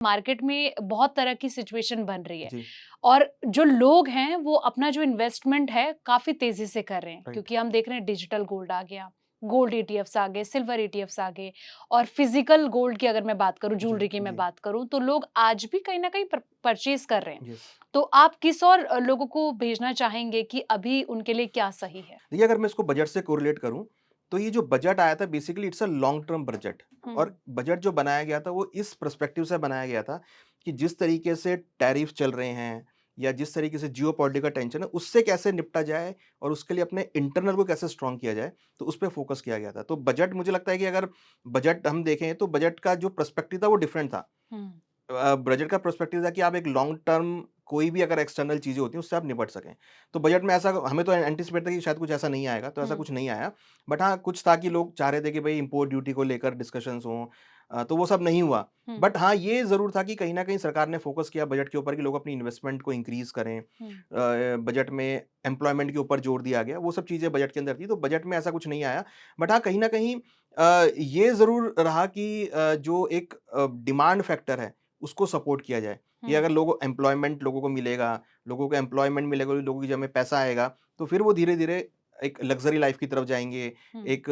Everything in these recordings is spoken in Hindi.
मार्केट में बहुत तरह की सिचुएशन बन रही है जी, और जो लोग हैं वो अपना जो इन्वेस्टमेंट है काफ़ी तेज़ी से कर रहे हैं राइट। क्योंकि हम देख रहे हैं डिजिटल गोल्ड आ गया, गोल्ड ईटीएफ्स आ गए, सिल्वर ईटीएफ्स आ गए और फिजिकल गोल्ड की अगर मैं बात करूँ, जी, ज्वेलरी की मैं जी, बात करूँ, तो लोग आज भी कहीं न कहीं परचेज़ कर रहे हैं। यस। तो आप किस और लोगों को भेजना चाहेंगे कि अभी उनके लिए क्या सही है? देखिए, अगर मैं इसको बजट से कोरिलेट करूँ, तो ये जो बजट आया था basically it's a long term budget और हुँ, बजट जो बनाया गया था वो इस पर्सपेक्टिव से बनाया गया था कि जिस तरीके से टैरिफ चल रहे हैं या जिस तरीके से जियोपॉलिटिकल टेंशन है, उससे कैसे निपटा जाए और उसके लिए अपने इंटरनल को कैसे स्ट्रॉन्ग किया जाए, तो उस पे फोकस किया गया था। तो बजट मुझे लगता है कि अगर बजट हम देखें तो बजट का जो पर्सपेक्टिव था वो डिफरेंट था। हुँ, बजट का पर्सपेक्टिव था कि आप एक लॉन्ग टर्म कोई भी अगर एक्सटर्नल चीज़ें होती हैं, उससे आप निपट सकें। तो बजट में ऐसा हमें तो एंटिसिपेट था कि शायद कुछ ऐसा नहीं आएगा, तो ऐसा हुँ, कुछ नहीं आया। बट हाँ, कुछ था कि लोग चाह रहे थे कि भई इम्पोर्ट ड्यूटी को लेकर डिस्कशंस हों तो वो सब नहीं हुआ। हुँ, बट हाँ, ये ज़रूर था कि कहीं न कहीं सरकार ने फ़ोकस किया बजट के ऊपर कि लोग अपनी इन्वेस्टमेंट को इंक्रीज़ करें। हुँ, बजट में एम्प्लॉयमेंट के ऊपर जोर दिया गया, वो सब चीज़ें बजट के अंदर थी, तो बजट में ऐसा कुछ नहीं आया। बट हाँ, कहीं न कहीं ये ज़रूर रहा कि जो एक डिमांड फैक्टर है, उसको सपोर्ट किया जाए। कि हुँ, अगर लोगों को मिलेगा, लोगों को एम्प्लॉयमेंट मिलेगा, लोगों की जेब में पैसा आएगा, तो फिर वो धीरे-धीरे एक लग्ज़री लाइफ़ की तरफ जाएँगे, हुँ। एक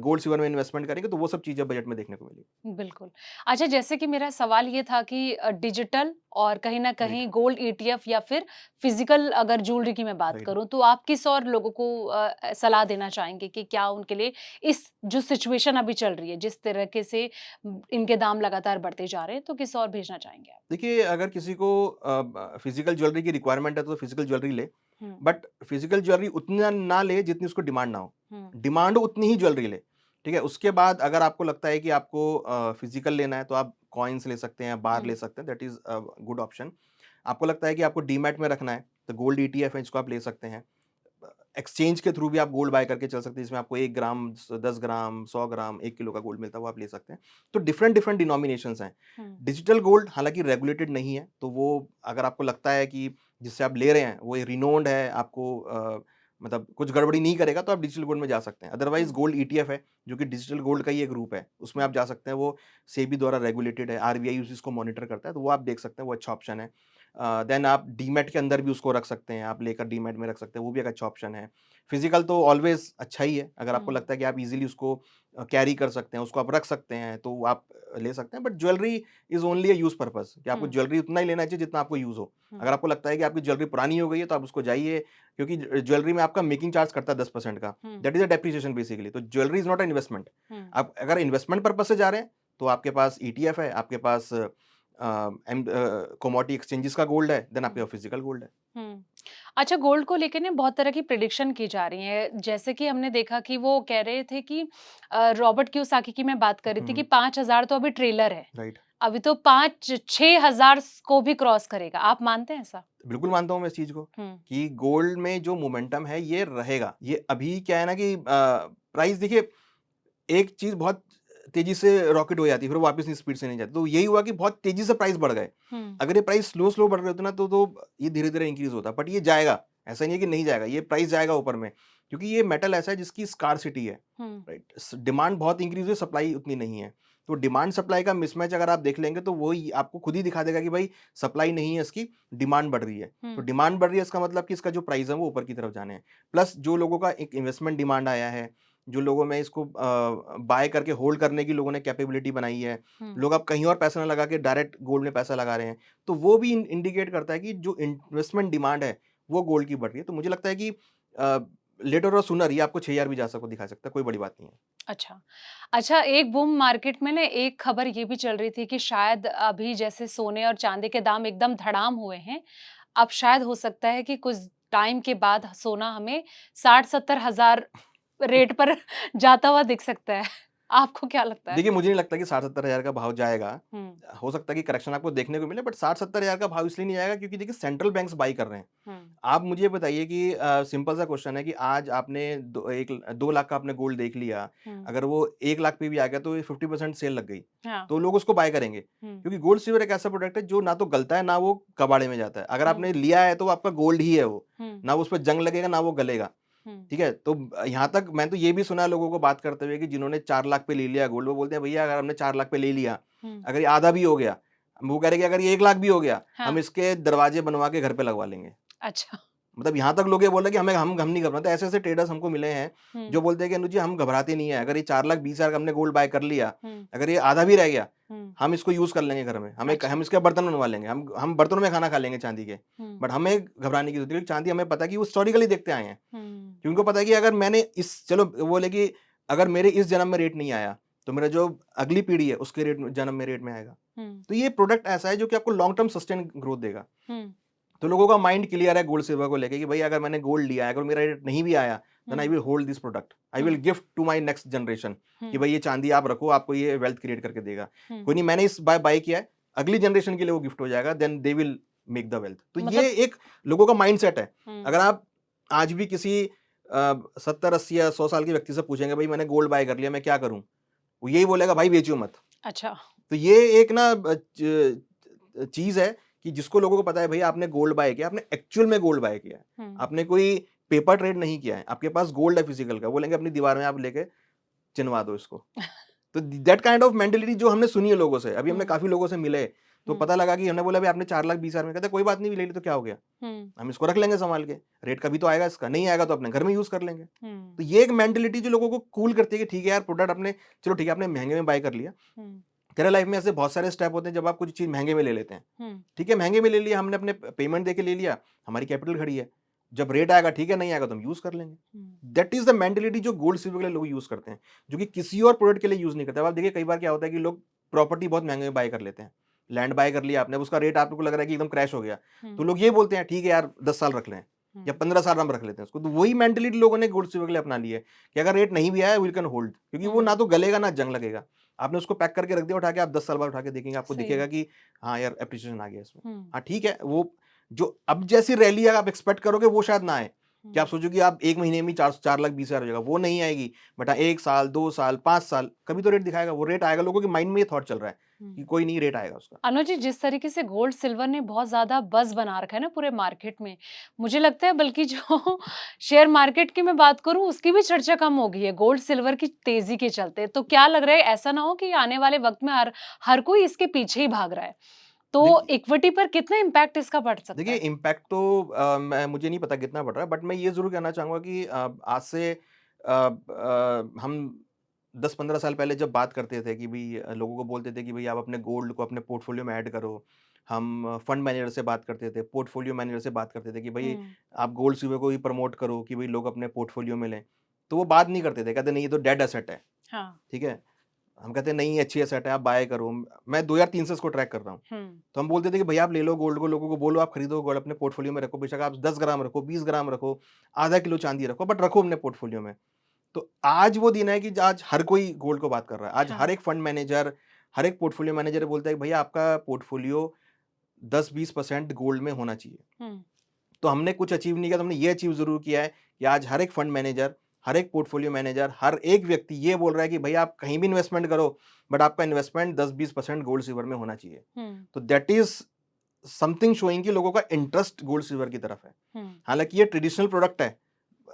गोल्ड सिल्वर में इन्वेस्टमेंट करेंगे, तो वो सब चीज़ें बजट में देखने को मिली। बिल्कुल। अच्छा जैसे कि मेरा सवाल ये था कि डिजिटल और कहीं न राइट, कहीं गोल्ड ईटीएफ या फिर फ़िज़िकल अगर ज्वेलरी की मैं बात राइट। करूँ, तो आप किस और लोगों को सलाह देना चाहेंगे कि क्या उनके लिए इस जो सिचुएशन अभी चल रही है, जिस तरीके से इनके दाम लगातार बढ़ते जा रहे हैं, तो किस और भेजना चाहेंगे आप? देखिए, अगर किसी को फिज़िकल ज्वेलरी की रिक्वायरमेंट है, तो फिज़िकल ज्वेलरी ले, हुँ, बट फिज़िकल ज्वेलरी उतना ना ले जितनी उसको डिमांड ना हो। हुँ, डिमांड हो उतनी ही ज्वेलरी ले, ठीक है? उसके बाद अगर आपको लगता है कि आपको फिज़िकल लेना है, तो आप कॉइन्स ले सकते हैं, बार ले हुँ, सकते हैं, that is a good option. आपको लगता है कि आपको डीमैट में रखना है, तो गोल्ड ईटीएफ है, इसको आप ले सकते हैं। एक्सचेंज के थ्रू भी आप गोल्ड बाय करके चल सकते हैं, जिसमें आपको 1 ग्राम, 10 ग्राम, 100 ग्राम, 1 किलो का गोल्ड मिलता है, वो आप ले सकते हैं। तो डिफरेंट-डिफरेंट डिनोमिनेशंस हैं। हुँ, डिजिटल गोल्ड हालाँकि रेगुलेटेड नहीं है, तो वो अगर आपको लगता है कि जिससे आप ले रहे हैं, वो रिनोन्ड है, आपको मतलब कुछ गड़बड़ी नहीं करेगा, तो आप डिजिटल गोल्ड में जा सकते हैं। अदरवाइज़ हुँ, गोल्ड ईटीएफ है, जो कि डिजिटल गोल्ड का ही एक रूप है। उसमें हुँ, आप जा सकते हैं, वो सेबी द्वारा रेगुलेटेड है, आरबीआई उस चीज़ को मॉनिटर करता है, तो वो आप देख सकते हैं, वो अच्छा ऑप्शन है। देन आप डीमैट के अंदर भी उसको रख सकते हैं, आप लेकर डीमैट में रख सकते हैं, वो भी एक अच्छा ऑप्शन है। फिजिकल तो ऑलवेज़ अच्छा ही है, अगर आपको हुँ, लगता है कि आप इज़िली उसको कैरी कर सकते हैं, उसको आप रख सकते हैं, तो आप ले सकते हैं। But jewellery is only a use purpose कि आपको हुँ, ज्वेलरी उतना ही लेना चाहिए जितना आपको यूज़ हो। हुँ, अगर आपको लगता है कि आपकी ज्वेलरी पुरानी हो गई है, तो आप उसको जाइए क्योंकि ज्वेलरी में आपका मेकिंग चार्ज कटता है 10% का। Hmm, that is a depreciation basically. तो jewellery is not a investment. Hmm, आप अगर इन्वेस्टमेंट पर्पज़ से जा रहे हैं, तो आपके पास ईटीएफ है, आपके पास कमोडिटी एक्सचेंजेस का गोल्ड है, देन आपके हुँ। पास फिजिकल गोल्ड है। हुँ। अच्छा गोल्ड को लेके ना बहुत तरह की प्रेडिक्शन की जा रही है। जैसे कि हमने देखा कि वो कह रहे थे कि रॉबर्ट कियोसाकी की मैं बात कर रही हुँ, थी कि हुँ। 5000 तो अभी ट्रेलर है। राइट। अभी तो 5-6000 को भी क्रॉस करेगा। आप मानते हैं ऐसा? बिल्कुल मानता हूँ मैं इस चीज़ को, हुँ, कि गोल्ड में जो मोमेंटम है ये रहेगा। ये अभी क्या है ना कि प्राइस देखिए एक चीज़ बहुत तेज़ी से रॉकेट हो जाती है, फिर वो वापस स्पीड से नहीं जाती। तो यही हुआ कि बहुत तेज़ी से प्राइस बढ़ गए। हुँ, अगर ये प्राइस स्लो-स्लो बढ़ रहे होते ना तो ये धीरे-धीरे इंक्रीज़ होता। बट ये जाएगा, ऐसा नहीं है कि नहीं जाएगा, ये प्राइस जाएगा ऊपर में। क्योंकि ये मेटल ऐसा है जिसकी स्कार्सिटी है, हुँ, राइट? डिमांड बहुत इंक्रीज़ हुई, सप्लाई उतनी नहीं है। तो डिमांड सप्लाई का मिसमैच अगर आप देख लेंगे तो वही आपको खुद ही दिखा देगा कि भाई सप्लाई नहीं है इसकी, डिमांड बढ़ रही है। तो हुँ, डिमांड बढ़ रही है इसका मतलब कि इसका जो प्राइस है वो ऊपर की तरफ जाने हैं। प्लस जो लोगों का एक इन्वेस्टमेंट डिमांड आया है, जो लोगों में इसको बाय करके होल्ड करने की लोगों ने कैपेबिलिटी बनाई है, हुँ, लोग अब कहीं और पैसा ना लगा के डायरेक्ट गोल्ड में पैसा लगा रहे हैं। तो वो भी इंडिकेट करता है कि जो इन्वेस्टमेंट डिमांड है, वो गोल्ड की बढ़ रही है। तो मुझे लगता है कि अ, लेटर और सूनर ये आपको 6000 भी जा सको दिखा सकता है, कोई बड़ी बात नहीं है। अच्छा। अच्छा एक बूम मार्केट में ना एक खबर ये भी चल रही थी कि शायद अभी जैसे सोने और चाँदी के दाम एकदम धड़ाम हुए हैं, अब शायद हो सकता है कि कुछ टाइम के बाद सोना हमें 60-70 हज़ार रेट पर जाता हुआ दिख सकता है। आपको क्या लगता है? देखिए, मुझे नहीं लगता कि 60-70 हज़ार का भाव जाएगा। हुँ, हो सकता है कि करेक्शन आपको देखने को मिले बट 60-70 हज़ार का भाव इसलिए नहीं जाएगा क्योंकि देखिए सेंट्रल बैंक्स बाय कर रहे हैं। हुँ, आप मुझे बताइए कि सिंपल सा क्वेश्चन है कि आज आपने 2 लाख का आपने गोल्ड देख लिया, हुँ, अगर वो 1 लाख पे भी आ गया तो ये 50% सेल लग गई, हाँ, तो लोग उसको बाय करेंगे। हुँ, क्योंकि गोल्ड सिल्वर एक ऐसा प्रोडक्ट है जो ना तो गलता है, ना वो कबाड़े में जाता है। अगर हुँ, आपने लिया है तो वो आपका गोल्ड ही है वो, हुँ, ना उसपे जंग लगेगा, ना वो गलेगा। हुँ, ठीक है? तो यहाँ तक मैंने तो ये भी सुना है लोगों को बात करते हुए कि जिन्होंने 4 लाख पे ले लिया गोल्ड, वो बोलते हैं भैया अगर हमने 4 लाख पे ले लिया, हुँ, अगर ये आधा भी हो गया, वो कह रहे कि अगर ये 1 लाख भी हो गया, हाँ। हम इसके दरवाजे बनवा के घर पे लगवा लेंगे। अच्छा। मतलब यहाँ तक लोग ये बोल रहे हैं कि हम नहीं घबराते। ऐसे-ऐसे ट्रेडर्स हमको मिले हैं, हुँ, जो बोलते हैं कि अनुज जी हम घबराते नहीं है। अगर ये 4,20,000 का हमने गोल्ड बाय कर लिया, हुँ, अगर ये आधा भी रह गया, हुँ। हम इसको यूज़ कर लेंगे घर में। अच्छा। हम इसके बर्तन बनवा लेंगे। हम बर्तनों में खाना खा लेंगे चांदी के। हुँ, बट हमें घबराने की ज़रूरत नहीं है, चांदी हमें पता है कि वो हिस्टोरिकली देखते आए हैं। हुँ, कि उनको पता है कि अगर मैंने इस चलो वो बोले कि अगर मेरे इस जन्म में रेट नहीं आया, तो मेरा जो अगली पीढ़ी है उसके जन्म में रेट में आएगा। हुँ, तो ये प्रोडक्ट ऐसा है जो कि आपको लॉन्ग टर्म सस्टेन ग्रोथ देगा। हुँ, तो लोगों का माइंड क्लियर है गोल्ड सिल्वर को लेके कि भाई अगर मैंने गोल्ड लिया है, अगर मेरा रेट नहीं भी आया, then I hmm, will hold this product. I will hmm, gift to my next generation कि हुँ, भाई ये चांदी आप रखो, आपको ये वेल्थ क्रिएट करके देगा। हुँ। कोई नहीं, मैंने इस बाय किया है, अगली जनरेशन के लिए वो गिफ्ट हो जाएगा, then they will make the wealth. तो ये मतलब एक लोगों का माइंडसेट है। हुँ, अगर आप आज भी किसी 70, 80 या 100 साल के व्यक्ति से पूछेंगे भाई मैंने गोल्ड बाय कर लिया, मैं क्या करूँ? वो यही बोलेगा भाई बेचो मत। अच्छा। तो ये एक ना चीज़ है कि जिसको लोगों को पता है भैया आपने गोल्ड बाय किया, आपने एक्चुअल में गोल्ड बाय किया है। हुँ, आपने कोई पेपर ट्रेड नहीं किया है, आपके पास गोल्ड है फिजिकल का, बोलेंगे अपनी दीवार में आप लेके चिनवा दो इसको। तो दैट काइंड ऑफ मेंटालिटी जो हमने सुनी है लोगों से, अभी हमने हुँ, काफ़ी लोगों से मिले, तो हुँ, पता लगा कि हमने बोला भई आपने 4,20,000 में, कहते कोई बात नहीं ले ली तो क्या हो गया? हुँ, हम इसको रख लेंगे सँभाल के, रेट कभी तो आएगा इसका, नहीं आएगा तो अपने घर में यूज़ कर लेंगे। हुँ, तो ये एक मेंटालिटी जो लोगों को कूल करती है कि ठीक है यार प्रोडक्ट आपने चलो ठीक है आपने महँगे में बाय कर लिया। हुँ, तेरा लाइफ में ऐसे बहुत सारे स्टेप होते हैं जब आप कुछ चीज़ महँगे में ले लेते हैं। हुँ, ठीक है, महँगे में ले लिया हमने, अपने पेमेंट देके ले लिया, हमारी कैपिटल खड़ी है। जब रेट आएगा ठीक है, नहीं आएगा तो हम यूज़ कर लेंगे। हुँ, दैट इज़ द मेंटालिटी जो गोल्ड सिल्वर के लिए लोग यूज़ करते हैं, जो कि किसी और प्रोडक्ट के लिए यूज़ नहीं करते। अब आप देखिए कई बार क्या होता है कि लोग प्रॉपर्टी बहुत महँगे में बाय कर लेते हैं। लैंड बाय कर लिया आपने, अब उसका रेट आपको लग रहा है कि एकदम क्रैश हो गया। तो हुँ, लोग ये बोलते हैं ठीक है यार 10 साल रख लें या हुँ, 15 साल हम रख लेते हैं उसको। तो वही मेंटालिटी लोगों ने गोल्ड सिल्वर के लिए अपना ली है कि अगर रेट नहीं भी आया वी कैन होल्ड, क्योंकि वो ना हुँ, तो गलेगा ना जंग लगेगा। आपने उसको पैक करके रख दिया उठा के, आप 10 साल बाद उठा के देखेंगे, आपको सही दिखेगा है। कि हाँ यार एप्रिसिएशन आ गया इसमें। हुँ, हाँ, ठीक है, वो जो अब जैसी रैली आप एक्सपेक्ट करोगे वो शायद ना आए, कि आप हुँ, सोचो कि आप 1 महीने में 4,20,000 हो जाएगा, वो नहीं आएगी। बट हाँ, 1 साल, 2 साल, 5 साल कभी तो रेट दिखाएगा, वो रेट आएगा। लोगों के माइंड में ये थॉट चल रहा है कि हुँ। कोई नहीं रेट आएगा उसका। अनुज जी, जिस तरीके से गोल्ड सिल्वर ने बहुत ज़्यादा बज़ बना रखा है ना पूरे मार्केट में, मुझे लगता है बल्कि जो शेयर मार्केट की मैं बात करूँ उसकी भी चर्चा कम हो गई है गोल्ड सिल्वर की तेज़ी के चलते। तो क्या लग रहा है ऐसा ना हो कि आने वाले वक़्त में हर हर कोई इसके पीछे ही भाग रहा है। तो देखिए इक्विटी पर कितना इम्पैक्ट इसका पड़ सकता देखिए है? इम्पैक्ट तो मैं मुझे नहीं पता कितना पड़ रहा है, बट मैं ये ज़रूर कहना चाहूँगा कि आज से हम 10-15 साल पहले जब बात करते थे कि भई लोगों को बोलते थे कि भई आप अपने गोल्ड को अपने पोर्टफोलियो में ऐड करो। हम फंड मैनेजर से बात करते थे, पोर्टफोलियो मैनेजर से बात करते थे कि भई हुँ, आप गोल्ड सिल्वर को ही प्रमोट करो कि भई लोग अपने पोर्टफोलियो में लें। तो वो बात नहीं करते थे, कहते नहीं ये तो डेड एसेट है, हाँ। ठीक है? हम कहते हैं नहीं ये अच्छी एसेट है, आप बाय करो। मैं 2003 से इसको ट्रैक कर रहा हूँ। हुँ, तो हम बोलते थे कि भैया आप ले लो गोल्ड को, लोगों को बोलो आप खरीदो गोल्ड, अपने पोर्टफोलियो में रखो, बेशक आप 10 ग्राम रखो, 20 ग्राम रखो, आधा किलो चांदी रखो, बट रखो अपने पोर्टफोलियो में। तो आज वो दिन है कि आज हर कोई गोल्ड को बात कर रहा है। आज हर हाँ। एक फंड मैनेजर, हर एक पोर्टफोलियो मैनेजर बोलता है कि भैया आपका पोर्टफोलियो 10-20% गोल्ड में होना चाहिए। हुँ, तो हमने कुछ अचीव नहीं किया, तो हमने ये अचीव ज़रूर किया है कि आज हर एक फंड मैनेजर, हर एक पोर्टफोलियो मैनेजर, हर एक व्यक्ति ये बोल रहा है कि भैया आप कहीं भी इन्वेस्टमेंट करो, बट आपका इन्वेस्टमेंट 10-20% गोल्ड सिल्वर में होना चाहिए। हुँ, तो दैट इज़ समथिंग शोइंग कि लोगों का इंटरेस्ट गोल्ड सिल्वर की तरफ है। हुँ, हालाँकि ये ट्रेडिशनल प्रोडक्ट है।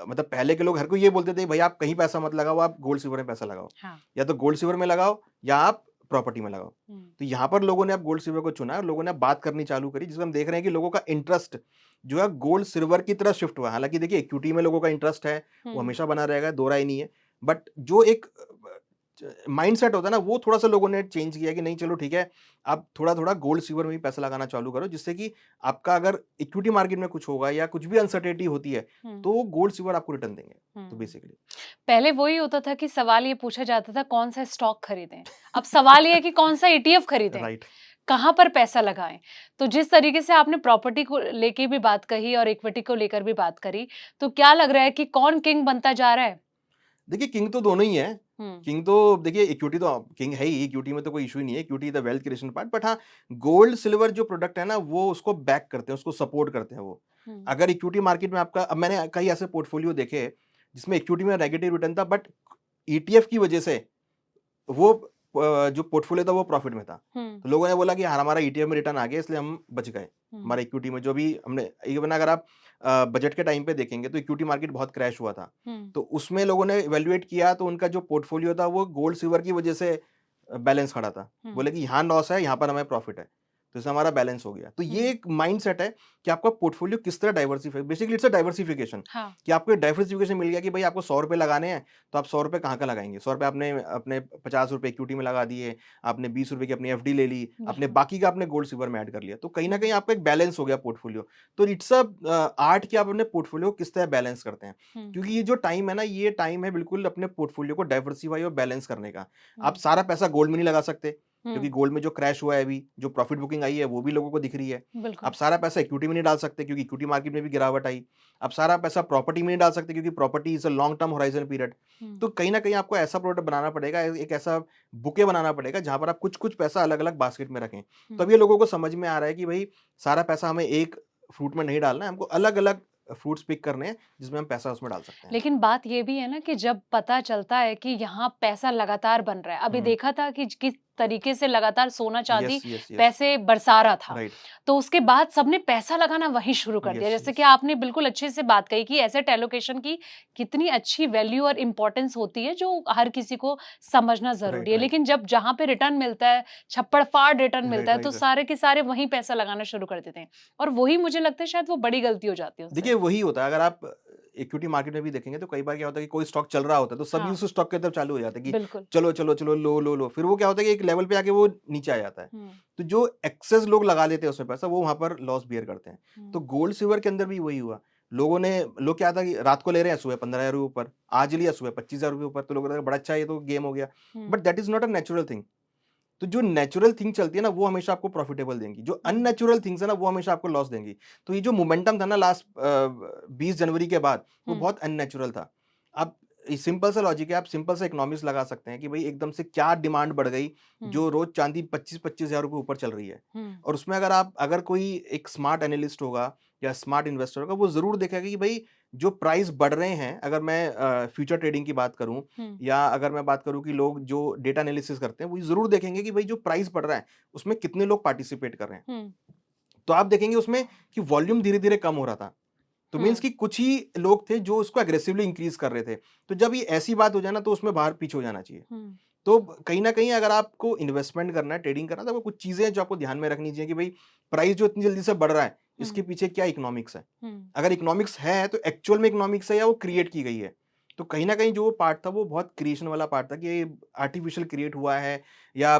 मतलब पहले के लोग हर कोई ये बोलते थे भई आप कहीं पैसा मत लगाओ, आप गोल्ड सिल्वर में पैसा लगाओ। हाँ। या तो गोल्ड सिल्वर में लगाओ या आप प्रॉपर्टी में लगाओ। हुँ, तो यहाँ पर लोगों ने अब गोल्ड सिल्वर को चुना है और लोगों ने अब बात करनी चालू करी, जिसमें हम देख रहे हैं कि लोगों का इंटरेस्ट जो है गोल्ड सिल्वर की तरफ शिफ्ट हुआ है। हालाँकि देखिए इक्विटी में लोगों का इंटरेस्ट है, वो हुँ, हमेशा बना रहेगा, दो राय नहीं है। बट जो एक माइंडसेट होता है ना, वो थोड़ा-सा लोगों ने चेंज किया कि नहीं चलो ठीक है, आप थोड़ा-थोड़ा गोल्ड सिल्वर में भी पैसा लगाना चालू करो, जिससे कि आपका अगर इक्विटी मार्केट में कुछ होगा या कुछ भी अनसर्टेनिटी होती है, हुँ, तो गोल्ड सिल्वर आपको रिटर्न देंगे। तो हुँ। बेसिकली पहले वही होता था कि सवाल ये पूछा जाता था कौन-सा स्टॉक खरीदें? अब सवाल ये है कि कौन-सा ईटीएफ खरीदें? राइट। कहाँ पर पैसा लगाएँ? तो जिस तरीके से आपने प्रॉपर्टी को लेके भी बात कही और इक्विटी को लेकर भी बात करी, तो क्या लग रहा है कि कौन किंग बनता जा रहा है? देखिए किंग तो दोनों ही हैं। हुँ, किंग तो देखिए इक्विटी तो किंग है ही, इक्विटी में तो कोई इश्यू ही नहीं है, equity is the wealth creation part. But हाँ, गोल्ड सिल्वर जो प्रोडक्ट है ना, वो उसको बैक करते हैं, उसको सपोर्ट करते हैं वो। हुँ, अगर इक्विटी मार्केट में आपका, अब मैंने कई ऐसे पोर्टफोलियो देखे, जिसमें इक्विटी में नेगेटिव रिटर्न था, बट ईटीएफ की वजह से वो जो पोर्टफोलियो था वो प्रॉफिट में था। हुँ, तो लोगों ने बोला कि यार हमारा ईटीएफ में रिटर्न आ गया इसलिए हम बच गए। हुँ, हमारा इक्विटी में जो भी हमने इवन अगर आप बजट के टाइम पे देखेंगे तो इक्विटी मार्केट बहुत क्रैश हुआ था। हुँ, तो उसमें लोगों ने इवैल्यूएट किया तो उनका जो पोर्टफोलियो था वो गोल्ड सिल्वर की वजह से बैलेंस खड़ा था। हुँ, बोले कि यहाँ लॉस है, यहाँ पर हमें प्रॉफिट है। तो इससे हमारा बैलेंस हो गया। तो ये हुँ। एक माइंडसेट है कि आपका पोर्टफोलियो किस तरह diversify, basically it's a diversification, हाँ। कि आपको डाइवर्सिफिकेशन मिल गया कि भाई आपको ₹100 लगाने हैं, तो आप ₹100 कहाँ-कहाँ लगाएँगे? ₹100 आपने अपने ₹50 इक्विटी में लगा दिए, आपने ₹20 की अपनी एफडी ले ली, आपने बिल्कुल। बाकी का आपने गोल्ड सिल्वर में ऐड कर लिया। तो कहीं न हुँ, कहीं आपका एक बैलेंस हो गया पोर्टफोलियो। तो इट्स अ आर्ट कि आप अपने पोर्टफोलियो को किस तरह बैलेंस करते हैं। हुँ, क्योंकि ये जो टाइम है ना, ये टाइम है बिल्कुल अपने पोर्टफोलियो को डाइवर्सिफ़ाई और बैलेंस करने का। आप हुँ, सारा पैसा गोल्ड में नहीं लगा सकते, क्योंकि हुँ, गोल्ड में जो क्रैश हुआ है अभी, जो प्रॉफिट बुकिंग आई है, वो भी लोगों को दिख रही है। आप बिल्कुल। सारा पैसा इक्विटी में नहीं डाल सकते, क्योंकि इक्विटी मार्केट में भी गिरावट आई। आप सारा पैसा प्रॉपर्टी में नहीं डाल सकते, क्योंकि property is a long term horizon period. Hmm, तो कहीं न कहीं आपको ऐसा प्रोडक्ट बनाना पड़ेगा, एक ऐसा बुके बनाना पड़ेगा, जहाँ पर आप कुछ-कुछ पैसा अलग-अलग बास्केट में रखें। हुँ। तब ये लोगों को समझ में आ रहा है कि भई सारा पैसा हमें एक फ्रूट में नहीं डालना है, हमको अलग-अलग फ्रूट्स पिक करने हैं, जिसमें हम पैसा उसमें डाल सकते हैं। लेकिन बात ये भी है ना कि जब पता चलता है कि यहाँ पैसा लगातार बन रहा है, अभी हुँ। देखा था कि किस तरीके से लगातार सोना-चांदी यस, यस, यस। पैसे बरसा रहा था। राइट। तो उसके बाद सबने पैसा लगाना वहीं शुरू कर दिया। यस, जैसे कि यस। आपने बिल्कुल अच्छे से बात कही कि एसेट एलोकेशन की कितनी अच्छी वैल्यू और इम्पोर्टेंस होती है, जो हर किसी को समझना ज़रूरी राइट, है। राइट। लेकिन जहाँ पे रिटर्न मिलता है, छप्पड़-फाड़ रिटर्न मिलता राइट, है, तो राइट। सारे के सारे वहीं पैसा लगाना शुरू कर देते हैं। और वही मुझे लगता है शायद वो बड़ी गलती हो जाती है उससे। देखिए, वही होता है, अगर आप इक्विटी मार्केट में भी देखेंगे तो कई बार क्या होता है कि कोई स्टॉक चल रहा होता है, तो सभी हाँ, उस स्टॉक की तरफ चालू हो जाते हैं कि बिल्कुल। चलो, चलो, चलो, लो, लो, लो। फिर वो क्या होता है कि एक लेवल पे आके वो नीचे आ जाता है। हुँ, तो जो एक्सेस लोग लगा लेते हैं उसमें पैसा, वो वहाँ पर लॉस बियर करते हैं। हुँ, तो गोल्ड सिल्वर के अंदर भी वही हुआ। लोग क्या था कि रात को ले रहे हैं, सुबह ₹15,000 ऊपर, आज लिया सुबह ₹25,000 ऊपर, तो लोगों ने कहा बड़ा अच्छा, ये तो गेम हो गया। Hmm, but that is not a natural thing. तो जो नेचुरल थिंग चलती है ना, वो हमेशा आपको प्रॉफिटेबल देंगी। जो हुँ, अननेचुरल थिंग्स है ना, वो हमेशा आपको लॉस देंगी। तो ये जो मोमेंटम था ना लास्ट 20 जनवरी के बाद, वो हुँ, बहुत अननेचुरल था। अब सिंपल सा लॉजिक है, आप सिंपल सा इकोनॉमिक्स लगा सकते हैं कि भई एकदम से क्या डिमांड बढ़ गई, हुँ, जो रोज़ चाँदी 25-25 हज़ार रुपए ऊपर चल रही है। हुँ, और उसमें अगर कोई एक स्मार्ट एनालिस्ट होगा या स्मार्ट इन्वेस्टर होगा, वो ज़रूर देखेगा कि भई जो प्राइस बढ़ रहे हैं, अगर मैं फ्यूचर ट्रेडिंग की बात करूँ हुँ, या अगर मैं बात करूँ कि लोग जो डेटा एनालिसिस करते हैं, वो ज़रूर देखेंगे कि भई जो प्राइस बढ़ रहा है, उसमें कितने लोग पार्टिसिपेट कर रहे हैं। हुँ, तो आप देखेंगे उसमें कि वॉल्यूम धीरे-धीरे कम हो रहा था। तो मीन्स हुँ, कि कुछ ही लोग थे जो उसको एग्रेसिवली इंक्रीज़ कर रहे थे। तो जब ये ऐसी बात हो जाए ना, तो उसमें बाहर पीछे हो जाना चाहिए। हुँ, तो कहीं न कहीं अगर आपको इन्वेस्टमेंट करना है, ट्रेडिंग करना है, तो आपको कुछ चीज़ें हैं जो आपको ध्यान में रखनी चाहिए कि भई प्राइस जो इतनी जल्दी से बढ़ रहा है, इसके हुँ, पीछे क्या इकोनॉमिक्स है। हुँ, अगर इकोनॉमिक्स है, तो एक्चुअल में इकोनॉमिक्स है या वो क्रिएट की गई है। तो कहीं न कहीं जो वो पार्ट था, वो बहुत क्रिएशन वाला पार्ट था कि ये आर्टिफिशियल क्रिएट हुआ है या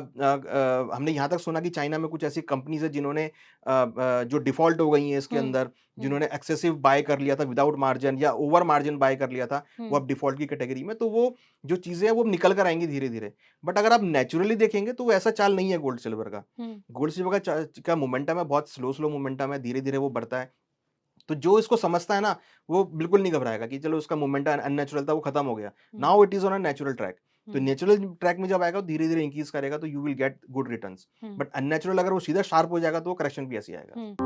हमने यहाँ तक सुना कि चाइना में कुछ ऐसी कंपनीज़ हैं जिन्होंने जो डिफ़ॉल्ट हो गई हैं इसके हुँ, अंदर, हुँ, जिन्होंने एक्सेसिव बाय कर लिया था विदाउट मार्जिन या ओवर मार्जिन बाय कर लिया था, वो हुँ, अब डिफ़ॉल्ट की कैटेगरी में, तो वो जो चीज़ें हैं, वो निकल कर आएँगी धीरे-धीरे। बट अगर आप नेचुरली देखेंगे, तो वो ऐसा चाल नहीं है गोल्ड सिल्वर का। हुँ, गोल्ड सिल्वर का मोमेंटम है, बहुत स्लो मोमेंटम है, धीरे-धीरे वो बढ़ता है। तो जो इसको समझता है ना, वो बिल्कुल नहीं घबराएगा कि चलो उसका मोमेंटम अननेचुरल था, वो खत्म हो गया। Hmm, now it is on a natural track. तो हुँ, नेचुरल ट्रैक में जब आएगा, वो धीरे-धीरे इंक्रीज़ करेगा, तो you will get good returns. Hmm, but unnatural अगर वो सीधा शार्प हो जाएगा, तो वो करेक्शन भी ऐसे ही आएगा। हुँ।